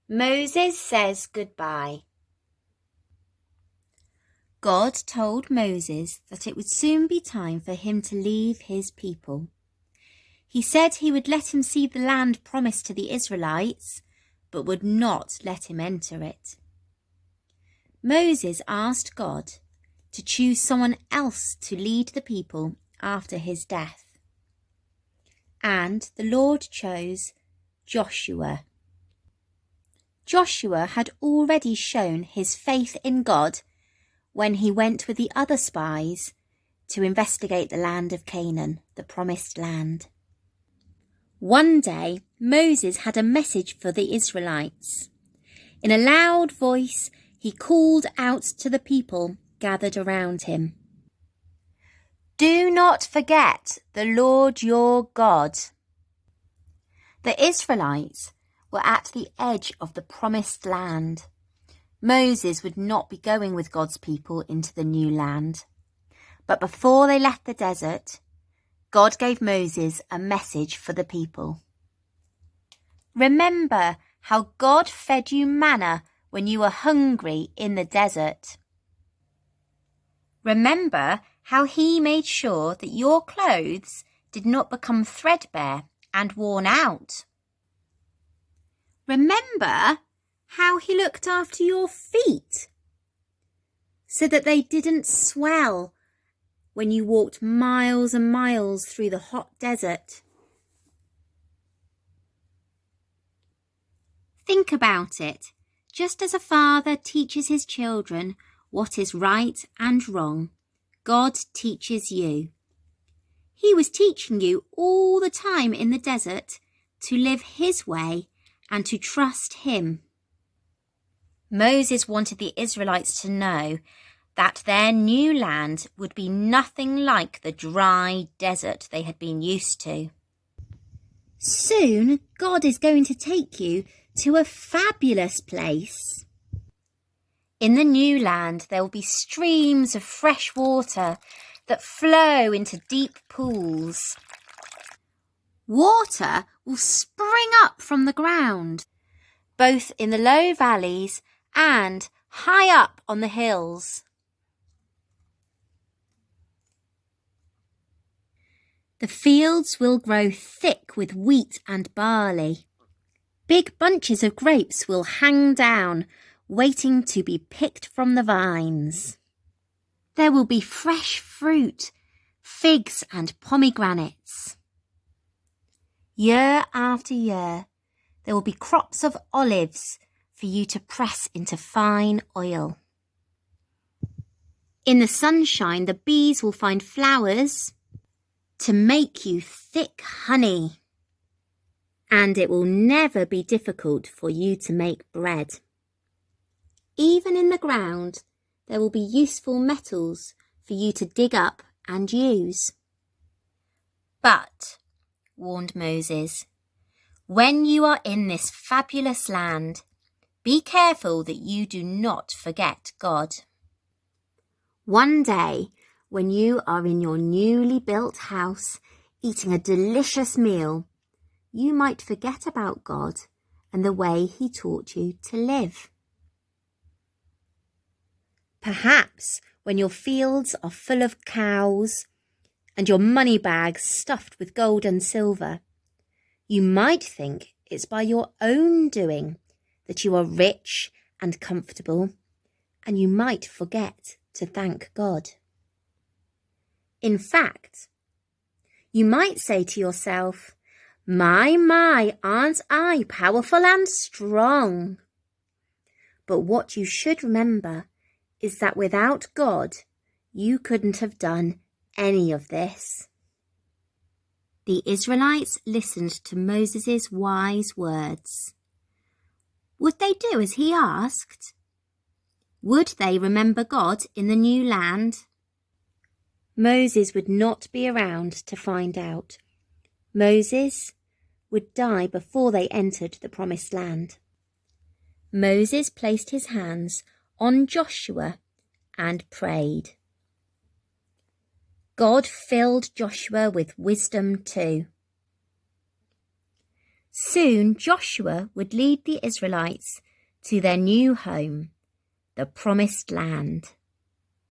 Moses says goodbye. God told Moses that it would soon be time for him to leave his people. He said he would let him see the land promised to the Israelites, but would not let him enter it. Moses asked God to choose someone else to lead the people after his death. And the Lord chose Joshua. Joshua had already shown his faith in God when he went with the other spies to investigate the land of Canaan, the promised land. One day, Moses had a message for the Israelites. In a loud voice, he called out to the people gathered around him. "Do not forget the Lord your God." The Israelites were at the edge of the promised land. Moses would not be going with God's people into the new land. But before they left the desert, God gave Moses a message for the people. "Remember how God fed you manna when you were hungry in the desert. Remember how he made sure that your clothes did not become threadbare and worn out. Remember how he looked after your feet so that they didn't swell when you walked miles and miles through the hot desert. Think about it. Just as a father teaches his children what is right and wrong, God teaches you. He was teaching you all the time in the desert to live his way and to trust him." Moses wanted the Israelites to know that their new land would be nothing like the dry desert they had been used to. Soon, God is going to take you to a fabulous place. In the new land, there will be streams of fresh water that flow into deep pools. Water will spring up from the ground, both in the low valleys and high up on the hills. The fields will grow thick with wheat and barley. Big bunches of grapes will hang down, waiting to be picked from the vines. There will be fresh fruit, figs and pomegranates. Year after year, there will be crops of olives for you to press into fine oil. In the sunshine, the bees will find flowers to make you thick honey. And it will never be difficult for you to make bread. Even in the ground, there will be useful metals for you to dig up and use. But, warned Moses, when you are in this fabulous land, be careful that you do not forget God. One day, when you are in your newly built house, eating a delicious meal, you might forget about God and the way he taught you to live. Perhaps when your fields are full of cows and your money bags stuffed with gold and silver, you might think it's by your own doing that you are rich and comfortable, and you might forget to thank God. In fact, you might say to yourself, My, aren't I powerful and strong? But what you should remember is that without God, you couldn't have done any of this. The Israelites listened to Moses' wise words. Would they do as he asked? Would they remember God in the new land? Moses would not be around to find out. Moses would die before they entered the promised land. Moses placed his hands on Joshua and prayed. God filled Joshua with wisdom too. Soon Joshua would lead the Israelites to their new home, the Promised Land.